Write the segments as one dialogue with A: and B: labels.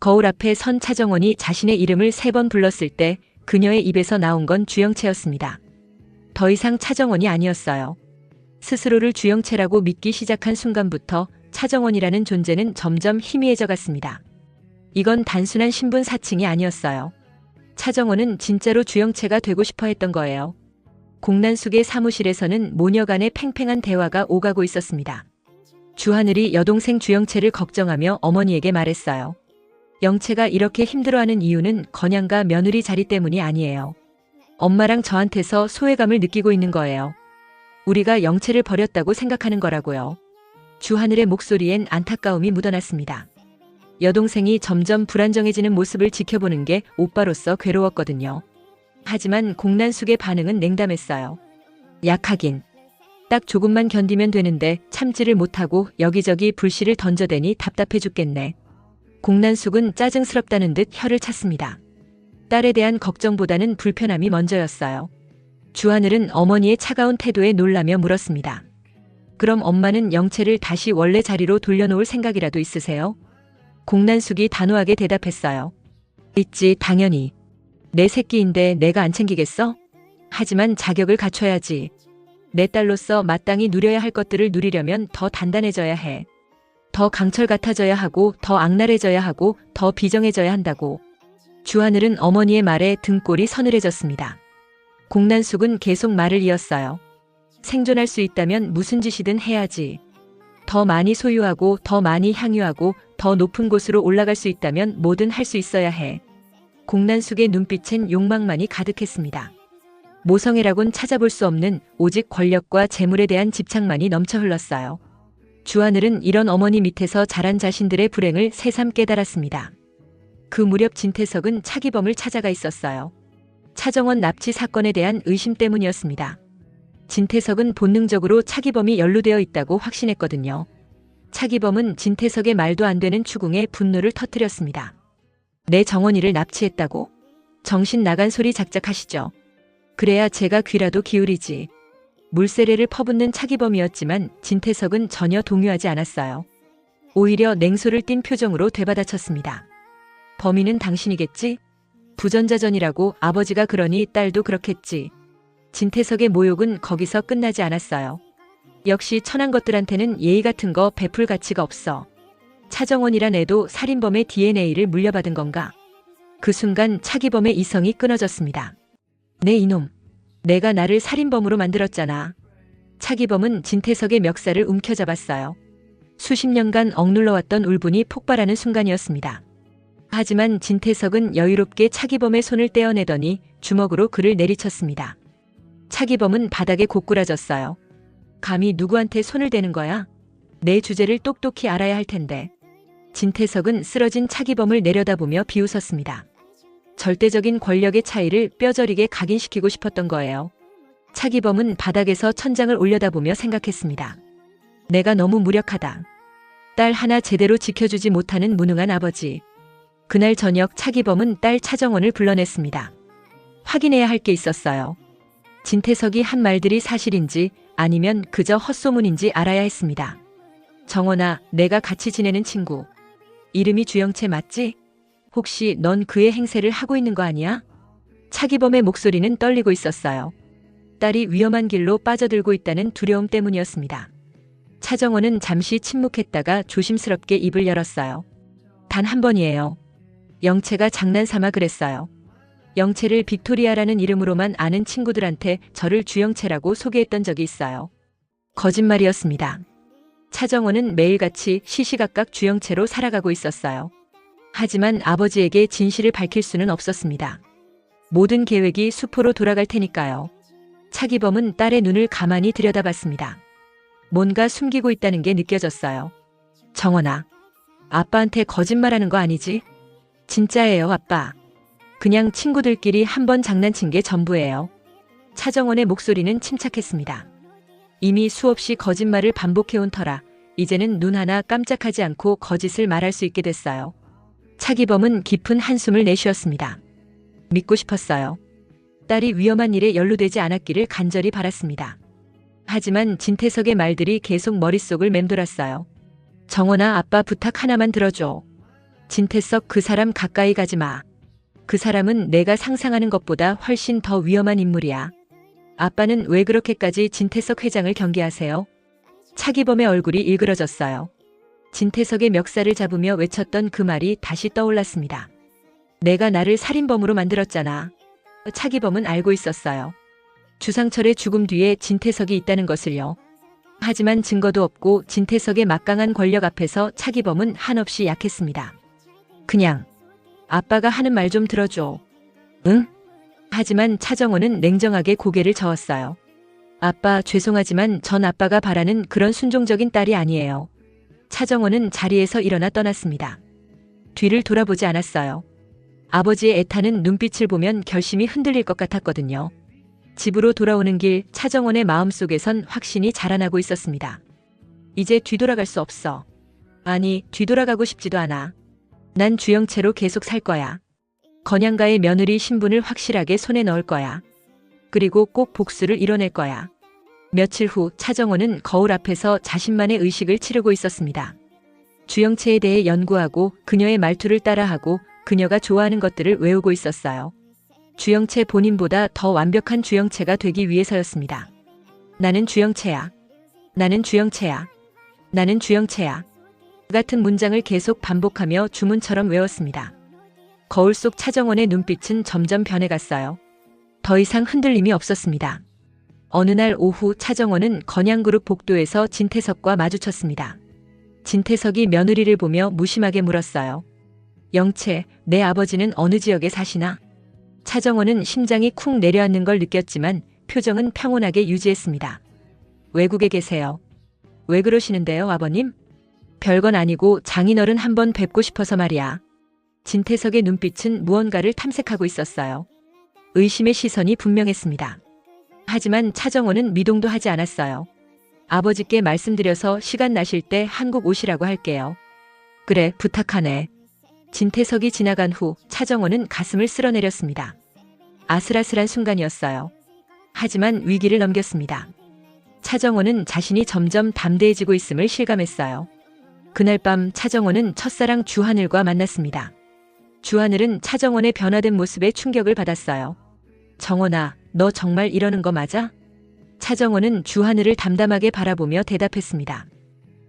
A: 거울 앞에 선 차정원이 자신의 이름을 3번 불렀을 때 그녀의 입에서 나온 건 주영채였습니다. 더 이상 차정원이 아니었어요. 스스로를 주영채라고 믿기 시작한 순간부터 차정원이라는 존재는 점점 희미해져 갔습니다. 이건 단순한 신분 사칭이 아니었어요. 차정원은 진짜로 주영채가 되고 싶어 했던 거예요. 공난숙의 사무실에서는 모녀 간의 팽팽한 대화가 오가고 있었습니다. 주하늘이 여동생 주영채를 걱정하며 어머니에게 말했어요. 영채가 이렇게 힘들어하는 이유는 건양가 며느리 자리 때문이 아니에요. 엄마랑 저한테서 소외감을 느끼고 있는 거예요. 우리가 영채를 버렸다고 생각하는 거라고요. 주하늘의 목소리엔 안타까움이 묻어났습니다. 여동생이 점점 불안정해지는 모습을 지켜보는 게 오빠로서 괴로웠거든요. 하지만 공난숙의 반응은 냉담했어요. 약하긴. 딱 조금만 견디면 되는데 참지를 못하고 여기저기 불씨를 던져대니 답답해 죽겠네. 공난숙은 짜증스럽다는 듯 혀를 찼습니다. 딸에 대한 걱정보다는 불편함이 먼저였어요. 주하늘은 어머니의 차가운 태도에 놀라며 물었습니다. 그럼 엄마는 영채를 다시 원래 자리로 돌려놓을 생각이라도 있으세요? 공난숙이 단호하게 대답했어요. 있지, 당연히. 내 새끼인데 내가 안 챙기겠어? 하지만 자격을 갖춰야지. 내 딸로서 마땅히 누려야 할 것들을 누리려면 더 단단해져야 해. 더 강철 같아져야 하고 더 악랄해져야 하고 더 비정해져야 한다고. 주하늘은 어머니의 말에 등골이 서늘해졌습니다. 공난숙은 계속 말을 이었어요. 생존할 수 있다면 무슨 짓이든 해야지. 더 많이 소유하고 더 많이 향유하고 더 높은 곳으로 올라갈 수 있다면 뭐든 할 수 있어야 해. 공난숙의 눈빛엔 욕망만이 가득했습니다. 모성애라곤 찾아볼 수 없는 오직 권력과 재물에 대한 집착만이 넘쳐 흘렀어요. 주하늘은 이런 어머니 밑에서 자란 자신들의 불행을 새삼 깨달았습니다. 그 무렵 진태석은 차기범을 찾아가 있었어요. 차정원 납치 사건에 대한 의심 때문이었습니다. 진태석은 본능적으로 차기범이 연루되어 있다고 확신했거든요. 차기범은 진태석의 말도 안 되는 추궁에 분노를 터뜨렸습니다. 내 정원이를 납치했다고? 정신 나간 소리 작작하시죠. 그래야 제가 귀라도 기울이지. 물세례를 퍼붓는 차기범이었지만 진태석은 전혀 동요하지 않았어요. 오히려 냉소를 띤 표정으로 되받아쳤습니다. 범인은 당신이겠지? 부전자전이라고 아버지가 그러니 딸도 그렇겠지. 진태석의 모욕은 거기서 끝나지 않았어요. 역시 천한 것들한테는 예의 같은 거 베풀 가치가 없어. 차정원이란 애도 살인범의 DNA를 물려받은 건가? 그 순간 차기범의 이성이 끊어졌습니다. 네 이놈. 내가 나를 살인범으로 만들었잖아. 차기범은 진태석의 멱살을 움켜잡았어요. 수십 년간 억눌러왔던 울분이 폭발하는 순간이었습니다. 하지만 진태석은 여유롭게 차기범의 손을 떼어내더니 주먹으로 그를 내리쳤습니다. 차기범은 바닥에 고꾸라졌어요. 감히 누구한테 손을 대는 거야? 내 주제를 똑똑히 알아야 할 텐데. 진태석은 쓰러진 차기범을 내려다보며 비웃었습니다. 절대적인 권력의 차이를 뼈저리게 각인시키고 싶었던 거예요. 차기범은 바닥에서 천장을 올려다보며 생각했습니다. 내가 너무 무력하다. 딸 하나 제대로 지켜주지 못하는 무능한 아버지. 그날 저녁 차기범은 딸 차정원을 불러냈습니다. 확인해야 할 게 있었어요. 진태석이 한 말들이 사실인지 아니면 그저 헛소문인지 알아야 했습니다. 정원아, 내가 같이 지내는 친구. 이름이 주영채 맞지? 혹시 넌 그의 행세를 하고 있는 거 아니야? 차기범의 목소리는 떨리고 있었어요. 딸이 위험한 길로 빠져들고 있다는 두려움 때문이었습니다. 차정원은 잠시 침묵했다가 조심스럽게 입을 열었어요. 단 한 번이에요. 영채가 장난삼아 그랬어요. 영채를 빅토리아라는 이름으로만 아는 친구들한테 저를 주영채라고 소개했던 적이 있어요. 거짓말이었습니다. 차정원은 매일같이 시시각각 주영채로 살아가고 있었어요. 하지만 아버지에게 진실을 밝힐 수는 없었습니다. 모든 계획이 수포로 돌아갈 테니까요. 차기범은 딸의 눈을 가만히 들여다봤습니다. 뭔가 숨기고 있다는 게 느껴졌어요. 정원아, 아빠한테 거짓말하는 거 아니지? 진짜예요, 아빠. 그냥 친구들끼리 한번 장난친 게 전부예요. 차정원의 목소리는 침착했습니다. 이미 수없이 거짓말을 반복해온 터라 이제는 눈 하나 깜짝하지 않고 거짓을 말할 수 있게 됐어요. 차기범은 깊은 한숨을 내쉬었습니다. 믿고 싶었어요. 딸이 위험한 일에 연루되지 않았기를 간절히 바랐습니다. 하지만 진태석의 말들이 계속 머릿속을 맴돌았어요. 정원아, 아빠 부탁 하나만 들어줘. 진태석, 그 사람 가까이 가지 마. 그 사람은 내가 상상하는 것보다 훨씬 더 위험한 인물이야. 아빠는 왜 그렇게까지 진태석 회장을 경계하세요? 차기범의 얼굴이 일그러졌어요. 진태석의 멱살을 잡으며 외쳤던 그 말이 다시 떠올랐습니다. 내가 나를 살인범으로 만들었잖아. 차기범은 알고 있었어요. 주상철의 죽음 뒤에 진태석이 있다는 것을요. 하지만 증거도 없고 진태석의 막강한 권력 앞에서 차기범은 한없이 약했습니다. 그냥 아빠가 하는 말 좀 들어줘. 응? 하지만 차정원은 냉정하게 고개를 저었어요. 아빠, 죄송하지만 전 아빠가 바라는 그런 순종적인 딸이 아니에요. 차정원은 자리에서 일어나 떠났습니다. 뒤를 돌아보지 않았어요. 아버지의 애타는 눈빛을 보면 결심이 흔들릴 것 같았거든요. 집으로 돌아오는 길, 차정원의 마음속에선 확신이 자라나고 있었습니다. 이제 뒤돌아갈 수 없어. 아니, 뒤돌아가고 싶지도 않아. 난 주영채로 계속 살 거야. 건양가의 며느리 신분을 확실하게 손에 넣을 거야. 그리고 꼭 복수를 이뤄낼 거야. 며칠 후 차정원은 거울 앞에서 자신만의 의식을 치르고 있었습니다. 주영채에 대해 연구하고 그녀의 말투를 따라하고 그녀가 좋아하는 것들을 외우고 있었어요. 주영채 본인보다 더 완벽한 주영채가 되기 위해서였습니다. 나는 주영채야. 나는 주영채야. 나는 주영채야. 같은 문장을 계속 반복하며 주문처럼 외웠습니다. 거울 속 차정원의 눈빛은 점점 변해갔어요. 더 이상 흔들림이 없었습니다. 어느 날 오후 차정원은 건양그룹 복도에서 진태석과 마주쳤습니다. 진태석이 며느리를 보며 무심하게 물었어요. 영채, 내 아버지는 어느 지역에 사시나? 차정원은 심장이 쿵 내려앉는 걸 느꼈지만 표정은 평온하게 유지했습니다. 외국에 계세요. 왜 그러시는데요, 아버님? 별건 아니고 장인어른 한번 뵙고 싶어서 말이야. 진태석의 눈빛은 무언가를 탐색하고 있었어요. 의심의 시선이 분명했습니다. 하지만 차정원은 미동도 하지 않았어요. 아버지께 말씀드려서 시간 나실 때 한국 오시라고 할게요. 그래, 부탁하네. 진태석이 지나간 후 차정원은 가슴을 쓸어내렸습니다. 아슬아슬한 순간이었어요. 하지만 위기를 넘겼습니다. 차정원은 자신이 점점 담대해지고 있음을 실감했어요. 그날 밤 차정원은 첫사랑 주하늘과 만났습니다. 주하늘은 차정원의 변화된 모습에 충격을 받았어요. 정원아, 너 정말 이러는 거 맞아? 차정원은 주하늘을 담담하게 바라보며 대답했습니다.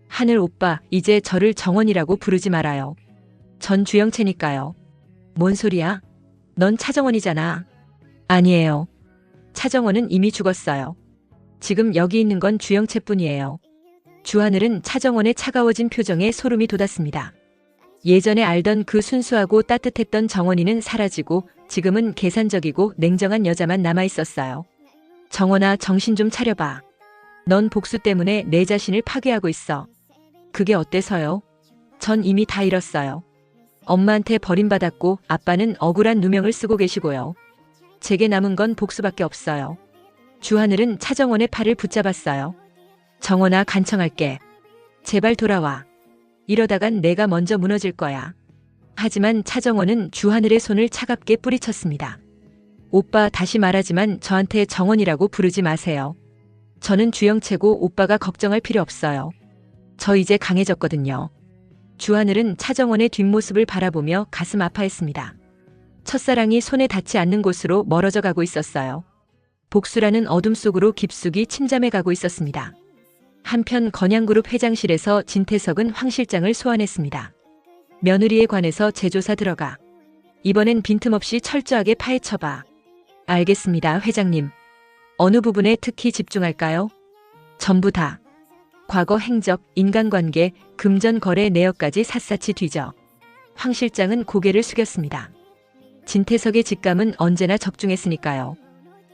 A: 하늘 오빠, 이제 저를 정원이라고 부르지 말아요. 전 주영채니까요. 뭔 소리야? 넌 차정원이잖아. 아니에요. 차정원은 이미 죽었어요. 지금 여기 있는 건 주영채뿐이에요. 주하늘은 차정원의 차가워진 표정에 소름이 돋았습니다. 예전에 알던 그 순수하고 따뜻했던 정원이는 사라지고 지금은 계산적이고 냉정한 여자만 남아있었어요. 정원아, 정신 좀 차려봐. 넌 복수 때문에 내 자신을 파괴하고 있어. 그게 어때서요? 전 이미 다 잃었어요. 엄마한테 버림받았고 아빠는 억울한 누명을 쓰고 계시고요. 제게 남은 건 복수밖에 없어요. 주하늘은 차정원의 팔을 붙잡았어요. 정원아, 간청할게. 제발 돌아와. 이러다간 내가 먼저 무너질 거야. 하지만 차정원은 주하늘의 손을 차갑게 뿌리쳤습니다. 오빠, 다시 말하지만 저한테 정원이라고 부르지 마세요. 저는 주영채고 오빠가 걱정할 필요 없어요. 저 이제 강해졌거든요. 주하늘은 차정원의 뒷모습을 바라보며 가슴 아파했습니다. 첫사랑이 손에 닿지 않는 곳으로 멀어져 가고 있었어요. 복수라는 어둠 속으로 깊숙이 침잠해 가고 있었습니다. 한편 건양그룹 회장실에서 진태석은 황 실장을 소환했습니다. 며느리에 관해서 재조사 들어가. 이번엔 빈틈없이 철저하게 파헤쳐봐. 알겠습니다, 회장님. 어느 부분에 특히 집중할까요? 전부 다. 과거 행적, 인간관계, 금전 거래 내역까지 샅샅이 뒤져. 황 실장은 고개를 숙였습니다. 진태석의 직감은 언제나 적중했으니까요.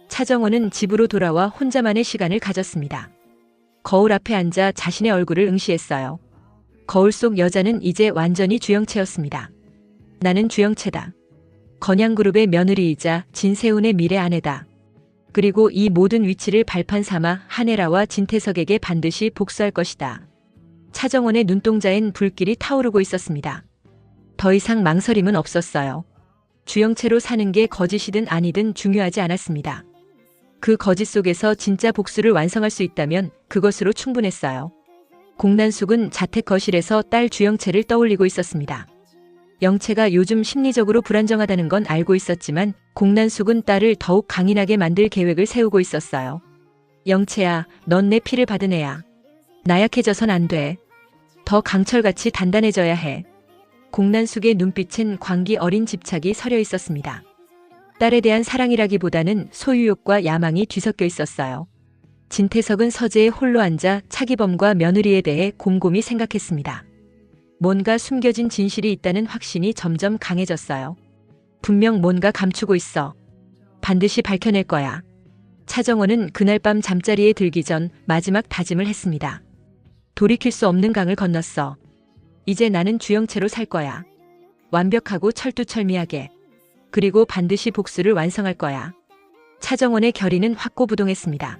A: 차정원은 집으로 돌아와 혼자만의 시간을 가졌습니다. 거울 앞에 앉아 자신의 얼굴을 응시했어요. 거울 속 여자는 이제 완전히 주영채였습니다. 나는 주영채다. 건양그룹의 며느리이자 진세훈의 미래 아내다. 그리고 이 모든 위치를 발판 삼아 한혜라와 진태석에게 반드시 복수할 것이다. 차정원의 눈동자엔 불길이 타오르고 있었습니다. 더 이상 망설임은 없었어요. 주영채로 사는 게 거짓이든 아니든 중요하지 않았습니다. 그 거짓 속에서 진짜 복수를 완성할 수 있다면 그것으로 충분했어요. 공난숙은 자택 거실에서 딸 주영채를 떠올리고 있었습니다. 영채가 요즘 심리적으로 불안정하다는 건 알고 있었지만 공난숙은 딸을 더욱 강인하게 만들 계획을 세우고 있었어요. 영채야, 넌 내 피를 받은 애야. 나약해져선 안 돼. 더 강철같이 단단해져야 해. 공난숙의 눈빛은 광기 어린 집착이 서려 있었습니다. 딸에 대한 사랑이라기보다는 소유욕과 야망이 뒤섞여 있었어요. 진태석은 서재에 홀로 앉아 차기범과 며느리에 대해 곰곰이 생각했습니다. 뭔가 숨겨진 진실이 있다는 확신이 점점 강해졌어요. 분명 뭔가 감추고 있어. 반드시 밝혀낼 거야. 차정원은 그날 밤 잠자리에 들기 전 마지막 다짐을 했습니다. 돌이킬 수 없는 강을 건넜어. 이제 나는 주영채로 살 거야. 완벽하고 철두철미하게. 그리고 반드시 복수를 완성할 거야. 차정원의 결의는 확고부동했습니다.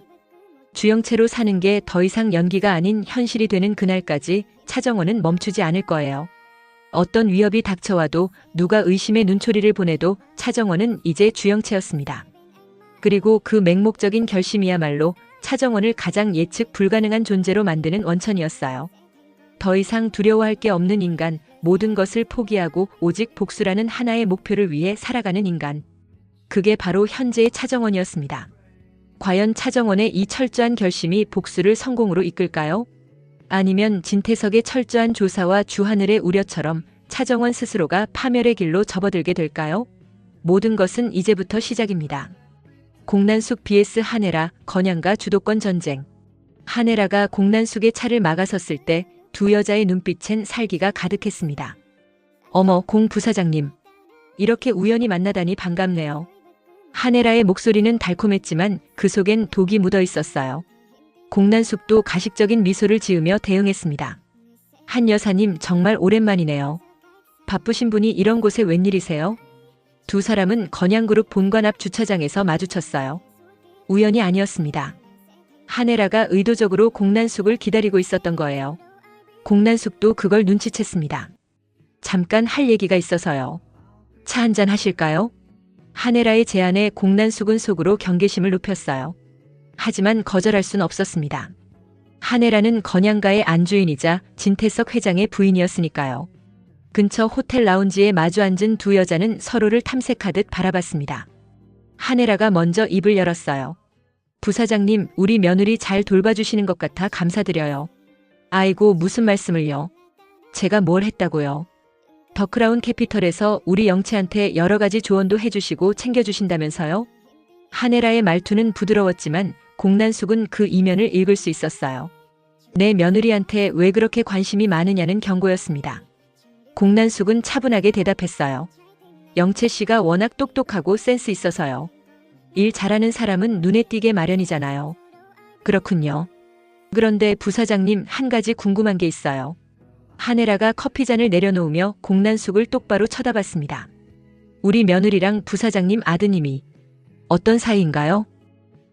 A: 주영채로 사는 게 더 이상 연기가 아닌 현실이 되는 그날까지 차정원은 멈추지 않을 거예요. 어떤 위협이 닥쳐와도 누가 의심의 눈초리를 보내도 차정원은 이제 주영채였습니다. 그리고 그 맹목적인 결심이야말로 차정원을 가장 예측 불가능한 존재로 만드는 원천이었어요. 더 이상 두려워할 게 없는 인간, 모든 것을 포기하고 오직 복수라는 하나의 목표를 위해 살아가는 인간. 그게 바로 현재의 차정원이었습니다. 과연 차정원의 이 철저한 결심이 복수를 성공으로 이끌까요? 아니면 진태석의 철저한 조사와 주하늘의 우려처럼 차정원 스스로가 파멸의 길로 접어들게 될까요? 모든 것은 이제부터 시작입니다. 공난숙 vs 한혜라, 건양가 주도권 전쟁. 한혜라가 공난숙의 차를 막아섰을 때 두 여자의 눈빛엔 살기가 가득했습니다. 어머, 공 부사장님. 이렇게 우연히 만나다니 반갑네요. 한혜라의 목소리는 달콤했지만 그 속엔 독이 묻어 있었어요. 공난숙도 가식적인 미소를 지으며 대응했습니다. 한 여사님, 정말 오랜만이네요. 바쁘신 분이 이런 곳에 웬일이세요? 두 사람은 건양그룹 본관 앞 주차장에서 마주쳤어요. 우연이 아니었습니다. 한혜라가 의도적으로 공난숙을 기다리고 있었던 거예요. 공난숙도 그걸 눈치챘습니다. 잠깐 할 얘기가 있어서요. 차 한잔 하실까요? 한혜라의 제안에 공난숙은 속으로 경계심을 높였어요. 하지만 거절할 순 없었습니다. 한혜라는 건양가의 안주인이자 진태석 회장의 부인이었으니까요. 근처 호텔 라운지에 마주 앉은 두 여자는 서로를 탐색하듯 바라봤습니다. 한혜라가 먼저 입을 열었어요. 부사장님, 우리 며느리 잘 돌봐주시는 것 같아 감사드려요. 아이고, 무슨 말씀을요. 제가 뭘 했다고요. 더크라운 캐피털에서 우리 영채한테 여러 가지 조언도 해주시고 챙겨주신다면서요? 한혜라의 말투는 부드러웠지만 공난숙은 그 이면을 읽을 수 있었어요. 내 며느리한테 왜 그렇게 관심이 많으냐는 경고였습니다. 공난숙은 차분하게 대답했어요. 영채 씨가 워낙 똑똑하고 센스 있어서요. 일 잘하는 사람은 눈에 띄게 마련이잖아요. 그렇군요. 그런데 부사장님, 한 가지 궁금한 게 있어요. 한혜라가 커피잔을 내려놓으며 공난숙을 똑바로 쳐다봤습니다. 우리 며느리랑 부사장님 아드님이 어떤 사이인가요?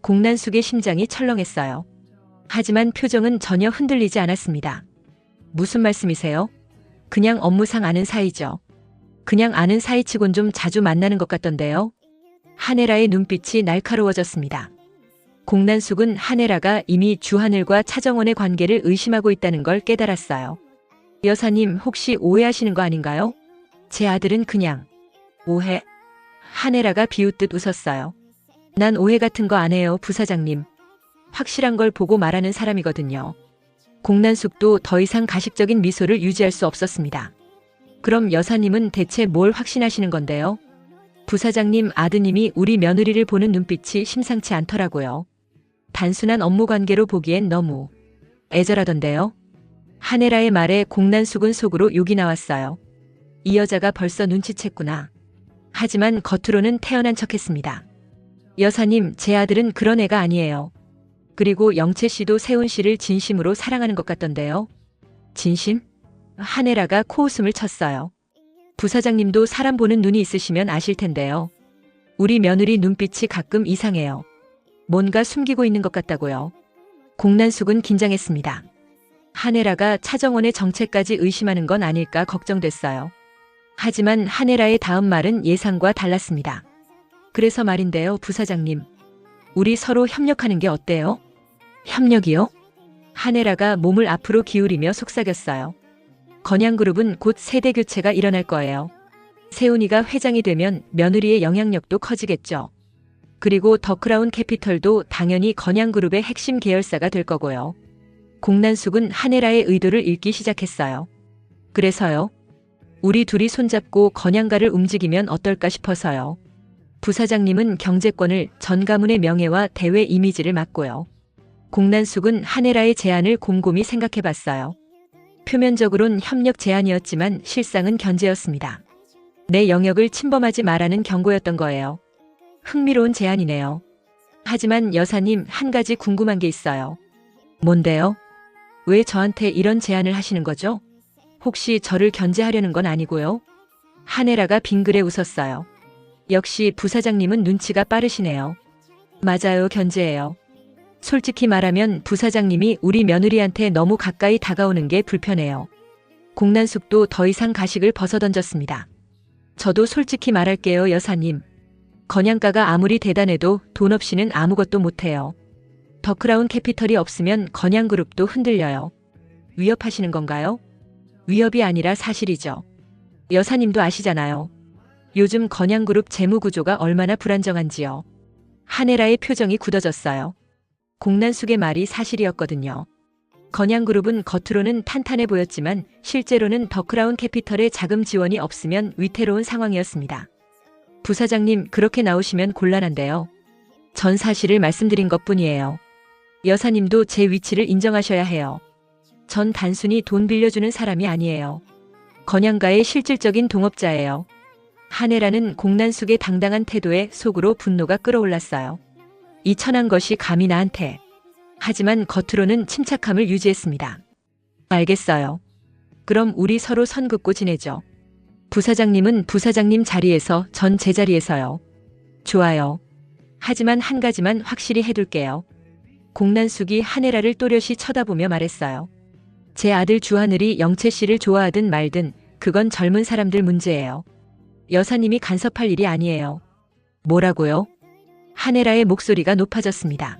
A: 공난숙의 심장이 철렁했어요. 하지만 표정은 전혀 흔들리지 않았습니다. 무슨 말씀이세요? 그냥 업무상 아는 사이죠. 그냥 아는 사이치곤 좀 자주 만나는 것 같던데요. 한혜라의 눈빛이 날카로워졌습니다. 공난숙은 한혜라가 이미 주하늘과 차정원의 관계를 의심하고 있다는 걸 깨달았어요. 여사님, 혹시 오해하시는 거 아닌가요? 제 아들은 그냥... 오해? 한혜라가 비웃듯 웃었어요. 난 오해 같은 거 안 해요, 부사장님. 확실한 걸 보고 말하는 사람이거든요. 공난숙도 더 이상 가식적인 미소를 유지할 수 없었습니다. 그럼 여사님은 대체 뭘 확신하시는 건데요? 부사장님 아드님이 우리 며느리를 보는 눈빛이 심상치 않더라고요. 단순한 업무 관계로 보기엔 너무 애절하던데요. 한혜라의 말에 공난숙은 속으로 욕이 나왔어요. 이 여자가 벌써 눈치챘구나. 하지만 겉으로는 태연한 척했습니다. 여사님, 제 아들은 그런 애가 아니에요. 그리고 영채 씨도 세훈 씨를 진심으로 사랑하는 것 같던데요. 진심? 한혜라가 코웃음을 쳤어요. 부사장님도 사람 보는 눈이 있으시면 아실 텐데요. 우리 며느리 눈빛이 가끔 이상해요. 뭔가 숨기고 있는 것 같다고요. 공난숙은 긴장했습니다. 한혜라가 차정원의 정체까지 의심하는 건 아닐까 걱정됐어요. 하지만 한혜라의 다음 말은 예상과 달랐습니다. 그래서 말인데요, 부사장님. 우리 서로 협력하는 게 어때요? 협력이요? 한혜라가 몸을 앞으로 기울이며 속삭였어요. 건양그룹은 곧 세대 교체가 일어날 거예요. 세훈이가 회장이 되면 며느리의 영향력도 커지겠죠. 그리고 더크라운 캐피털도 당연히 건양그룹의 핵심 계열사가 될 거고요. 공난숙은 한혜라의 의도를 읽기 시작했어요. 그래서요. 우리 둘이 손잡고 건양가를 움직이면 어떨까 싶어서요. 부사장님은 경제권을, 전 가문의 명예와 대외 이미지를 맡고요. 공난숙은 한혜라의 제안을 곰곰이 생각해봤어요. 표면적으론 협력 제안이었지만 실상은 견제였습니다. 내 영역을 침범하지 말라는 경고였던 거예요. 흥미로운 제안이네요. 하지만 여사님, 한 가지 궁금한 게 있어요. 뭔데요? 왜 저한테 이런 제안을 하시는 거죠? 혹시 저를 견제하려는 건 아니고요? 한혜라가 빙그레 웃었어요. 역시 부사장님은 눈치가 빠르시네요. 맞아요, 견제예요. 솔직히 말하면 부사장님이 우리 며느리한테 너무 가까이 다가오는 게 불편해요. 공난숙도 더 이상 가식을 벗어던졌습니다. 저도 솔직히 말할게요, 여사님. 건양가가 아무리 대단해도 돈 없이는 아무것도 못해요. 더크라운 캐피털이 없으면 건양그룹도 흔들려요. 위협하시는 건가요? 위협이 아니라 사실이죠. 여사님도 아시잖아요. 요즘 건양그룹 재무구조가 얼마나 불안정한지요. 한혜라의 표정이 굳어졌어요. 공난숙의 말이 사실이었거든요. 건양그룹은 겉으로는 탄탄해 보였지만 실제로는 더크라운 캐피털의 자금 지원이 없으면 위태로운 상황이었습니다. 부사장님, 그렇게 나오시면 곤란한데요. 전 사실을 말씀드린 것뿐이에요. 여사님도 제 위치를 인정하셔야 해요. 전 단순히 돈 빌려주는 사람이 아니에요. 건양가의 실질적인 동업자예요. 한혜라는 공난숙의 당당한 태도에 속으로 분노가 끓어올랐어요. 이 천한 것이 감히 나한테. 하지만 겉으로는 침착함을 유지했습니다. 알겠어요. 그럼 우리 서로 선 긋고 지내죠. 부사장님은 부사장님 자리에서, 전 제 자리에서요. 좋아요. 하지만 한 가지만 확실히 해둘게요. 공난숙이 한혜라를 또렷이 쳐다보며 말했어요. 제 아들 주하늘이 영채 씨를 좋아하든 말든 그건 젊은 사람들 문제예요. 여사님이 간섭할 일이 아니에요. 뭐라고요? 한혜라의 목소리가 높아졌습니다.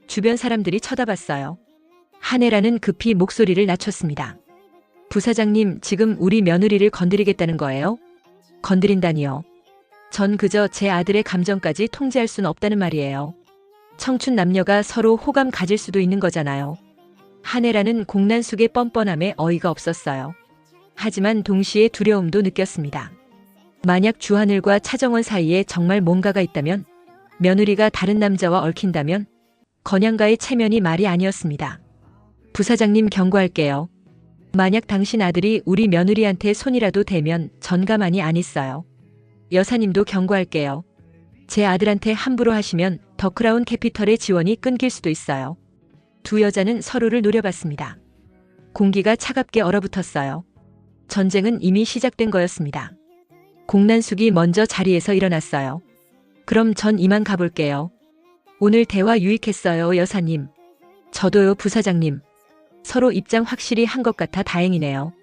A: 주변 사람들이 쳐다봤어요. 한혜라는 급히 목소리를 낮췄습니다. 부사장님, 지금 우리 며느리를 건드리겠다는 거예요? 건드린다니요. 전 그저 제 아들의 감정까지 통제할 수는 없다는 말이에요. 청춘 남녀가 서로 호감 가질 수도 있는 거잖아요. 한혜라는 공난숙의 뻔뻔함에 어이가 없었어요. 하지만 동시에 두려움도 느꼈습니다. 만약 주하늘과 차정원 사이에 정말 뭔가가 있다면, 며느리가 다른 남자와 얽힌다면, 건양가의 체면이 말이 아니었습니다. 부사장님, 경고할게요. 만약 당신 아들이 우리 며느리한테 손이라도 대면 전 가만히 안 있어요. 여사님도 경고할게요. 제 아들한테 함부로 하시면 더크라운 캐피털의 지원이 끊길 수도 있어요. 두 여자는 서로를 노려봤습니다. 공기가 차갑게 얼어붙었어요. 전쟁은 이미 시작된 거였습니다. 공난숙이 먼저 자리에서 일어났어요. 그럼 전 이만 가볼게요. 오늘 대화 유익했어요, 여사님. 저도요, 부사장님. 서로 입장 확실히 한 것 같아 다행이네요.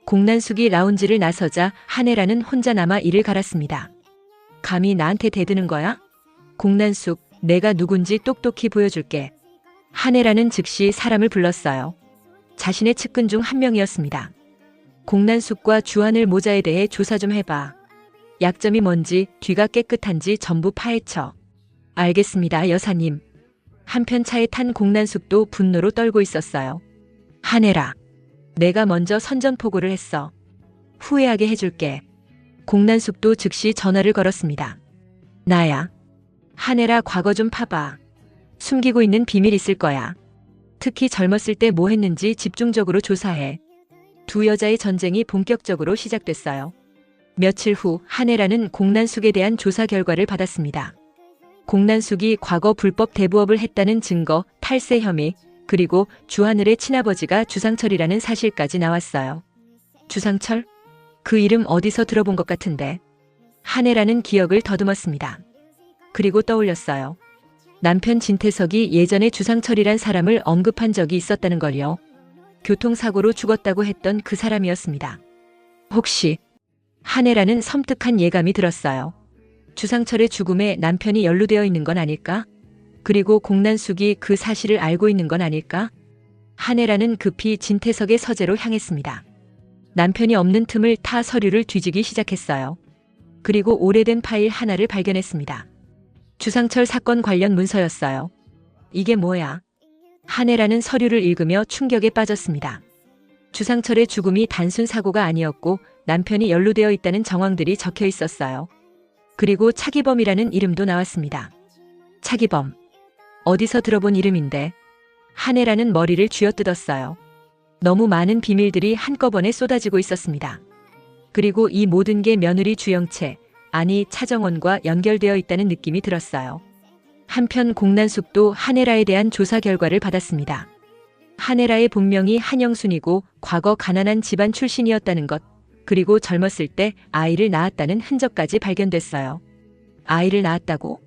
A: 공난숙이 라운지를 나서자 한혜라는 혼자 남아 이를 갈았습니다. 감히 나한테 대드는 거야? 공난숙, 내가 누군지 똑똑히 보여줄게. 한혜라는 즉시 사람을 불렀어요. 자신의 측근 중 한 명이었습니다. 공난숙과 주하늘 모자에 대해 조사 좀 해봐. 약점이 뭔지, 뒤가 깨끗한지 전부 파헤쳐. 알겠습니다, 여사님. 한편 차에 탄 공난숙도 분노로 떨고 있었어요. 한혜라, 내가 먼저 선전포고를 했어. 후회하게 해줄게. 공난숙도 즉시 전화를 걸었습니다. 나야. 한혜라, 과거 좀 파봐. 숨기고 있는 비밀 있을 거야. 특히 젊었을 때 뭐 했는지 집중적으로 조사해. 두 여자의 전쟁이 본격적으로 시작됐어요. 며칠 후 한혜라는 공난숙에 대한 조사 결과를 받았습니다. 공난숙이 과거 불법 대부업을 했다는 증거, 탈세 혐의, 그리고 주하늘의 친아버지가 주상철이라는 사실까지 나왔어요. 주상철? 그 이름 어디서 들어본 것 같은데. 한혜라는 기억을 더듬었습니다. 그리고 떠올렸어요. 남편 진태석이 예전에 주상철이란 사람을 언급한 적이 있었다는 걸요. 교통사고로 죽었다고 했던 그 사람이었습니다. 혹시 한혜라는 섬뜩한 예감이 들었어요. 주상철의 죽음에 남편이 연루되어 있는 건 아닐까? 그리고 공난숙이 그 사실을 알고 있는 건 아닐까? 한혜라는 급히 진태석의 서재로 향했습니다. 남편이 없는 틈을 타 서류를 뒤지기 시작했어요. 그리고 오래된 파일 하나를 발견했습니다. 주상철 사건 관련 문서였어요. 이게 뭐야? 한혜라는 서류를 읽으며 충격에 빠졌습니다. 주상철의 죽음이 단순 사고가 아니었고 남편이 연루되어 있다는 정황들이 적혀 있었어요. 그리고 차기범이라는 이름도 나왔습니다. 차기범. 어디서 들어본 이름인데. 한혜라는 머리를 쥐어뜯었어요. 너무 많은 비밀들이 한꺼번에 쏟아지고 있었습니다. 그리고 이 모든 게 며느리 주영채, 아니 차정원과 연결되어 있다는 느낌이 들었어요. 한편 공난숙도 한혜라에 대한 조사 결과를 받았습니다. 한혜라의 본명이 한영순이고 과거 가난한 집안 출신이었다는 것, 그리고 젊었을 때 아이를 낳았다는 흔적까지 발견됐어요. 아이를 낳았다고?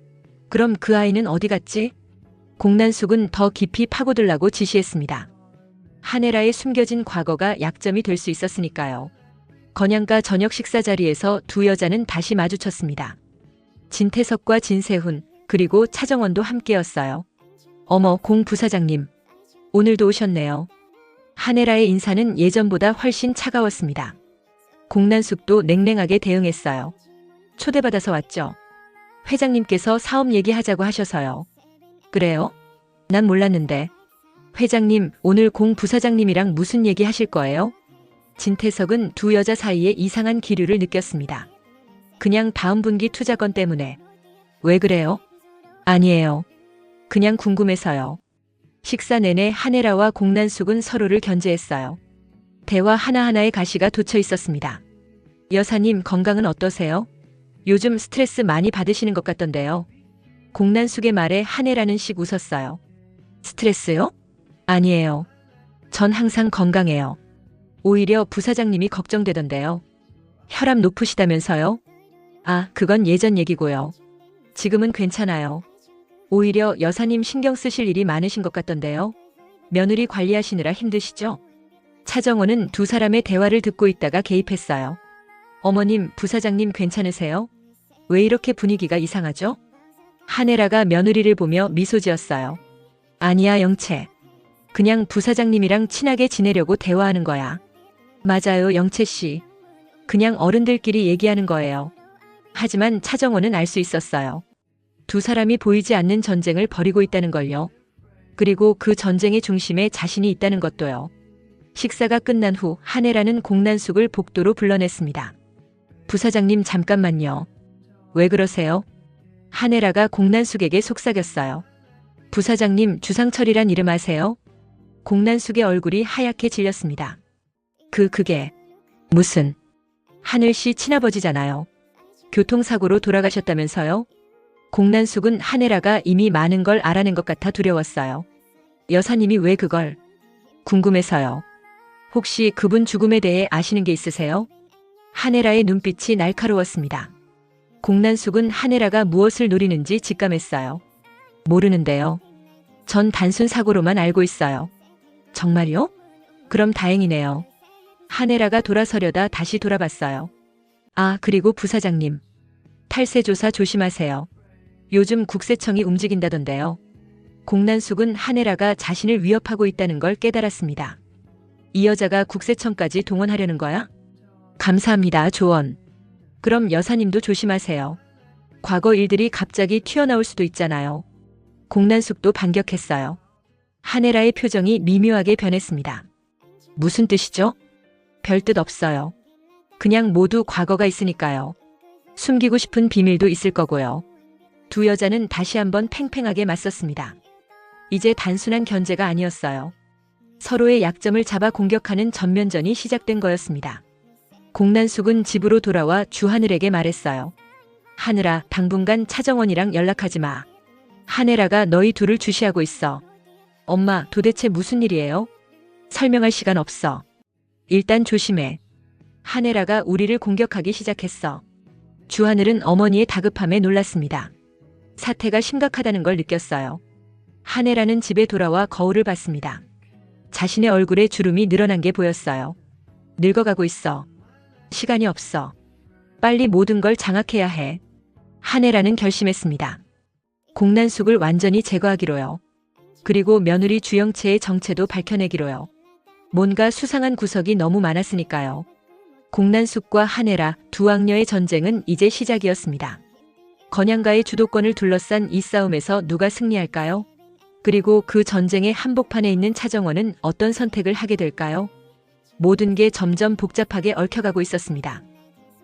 A: 그럼 그 아이는 어디 갔지? 공난숙은 더 깊이 파고들라고 지시했습니다. 한혜라의 숨겨진 과거가 약점이 될 수 있었으니까요. 건양가 저녁 식사 자리에서 두 여자는 다시 마주쳤습니다. 진태석과 진세훈, 그리고 차정원도 함께였어요. 어머, 공 부사장님. 오늘도 오셨네요. 한혜라의 인사는 예전보다 훨씬 차가웠습니다. 공난숙도 냉랭하게 대응했어요. 초대받아서 왔죠. 회장님께서 사업 얘기하자고 하셔서요. 그래요? 난 몰랐는데. 회장님, 오늘 공 부사장님이랑 무슨 얘기 하실 거예요? 진태석은 두 여자 사이에 이상한 기류를 느꼈습니다. 그냥 다음 분기 투자건 때문에. 왜 그래요? 아니에요. 그냥 궁금해서요. 식사 내내 한혜라와 공난숙은 서로를 견제했어요. 대화 하나하나에 가시가 돋쳐 있었습니다. 여사님 건강은 어떠세요? 요즘 스트레스 많이 받으시는 것 같던데요. 공난숙의 말에 한혜라는 씩 웃었어요. 스트레스요? 아니에요. 전 항상 건강해요. 오히려 부사장님이 걱정되던데요. 혈압 높으시다면서요? 아, 그건 예전 얘기고요. 지금은 괜찮아요. 오히려 여사님 신경 쓰실 일이 많으신 것 같던데요. 며느리 관리하시느라 힘드시죠? 차정원은 두 사람의 대화를 듣고 있다가 개입했어요. 어머님, 부사장님 괜찮으세요? 왜 이렇게 분위기가 이상하죠? 한혜라가 며느리를 보며 미소 지었어요. 아니야, 영채. 그냥 부사장님이랑 친하게 지내려고 대화하는 거야. 맞아요, 영채 씨. 그냥 어른들끼리 얘기하는 거예요. 하지만 차정원은 알 수 있었어요. 두 사람이 보이지 않는 전쟁을 벌이고 있다는 걸요. 그리고 그 전쟁의 중심에 자신이 있다는 것도요. 식사가 끝난 후 한혜라는 공난숙을 복도로 불러냈습니다. 부사장님 잠깐만요. 왜 그러세요? 한혜라가 공난숙에게 속삭였어요. 부사장님 주상철이란 이름 아세요? 공난숙의 얼굴이 하얗게 질렸습니다. 그게 무슨 하늘씨 친아버지잖아요. 교통사고로 돌아가셨다면서요? 공난숙은 한혜라가 이미 많은 걸 알아낸 것 같아 두려웠어요. 여사님이 왜 그걸? 궁금해서요. 혹시 그분 죽음에 대해 아시는 게 있으세요? 한혜라의 눈빛이 날카로웠습니다. 공난숙은 한혜라가 무엇을 노리는지 직감했어요. 모르는데요. 전 단순 사고로만 알고 있어요. 정말요? 그럼 다행이네요. 한혜라가 돌아서려다 다시 돌아봤어요. 아, 그리고 부사장님. 탈세 조사 조심하세요. 요즘 국세청이 움직인다던데요. 공난숙은 한혜라가 자신을 위협하고 있다는 걸 깨달았습니다. 이 여자가 국세청까지 동원하려는 거야? 감사합니다, 조언. 그럼 여사님도 조심하세요. 과거 일들이 갑자기 튀어나올 수도 있잖아요. 공난숙도 반격했어요. 한혜라의 표정이 미묘하게 변했습니다. 무슨 뜻이죠? 별 뜻 없어요. 그냥 모두 과거가 있으니까요. 숨기고 싶은 비밀도 있을 거고요. 두 여자는 다시 한번 팽팽하게 맞섰습니다. 이제 단순한 견제가 아니었어요. 서로의 약점을 잡아 공격하는 전면전이 시작된 거였습니다. 공난숙은 집으로 돌아와 주하늘에게 말했어요. 하늘아, 당분간 차정원이랑 연락하지 마. 한혜라가 너희 둘을 주시하고 있어. 엄마, 도대체 무슨 일이에요? 설명할 시간 없어. 일단 조심해. 한혜라가 우리를 공격하기 시작했어. 주하늘은 어머니의 다급함에 놀랐습니다. 사태가 심각하다는 걸 느꼈어요. 한혜라는 집에 돌아와 거울을 봤습니다. 자신의 얼굴에 주름이 늘어난 게 보였어요. 늙어가고 있어. 시간이 없어. 빨리 모든 걸 장악해야 해. 한혜라는 결심했습니다. 공난숙을 완전히 제거하기로요. 그리고 며느리 주영채의 정체도 밝혀내기로요. 뭔가 수상한 구석이 너무 많았으니까요. 공난숙과 한혜라 두 악녀의 전쟁은 이제 시작이었습니다. 건양가의 주도권을 둘러싼 이 싸움에서 누가 승리할까요? 그리고 그 전쟁의 한복판에 있는 차정원은 어떤 선택을 하게 될까요? 모든 게 점점 복잡하게 얽혀가고 있었습니다.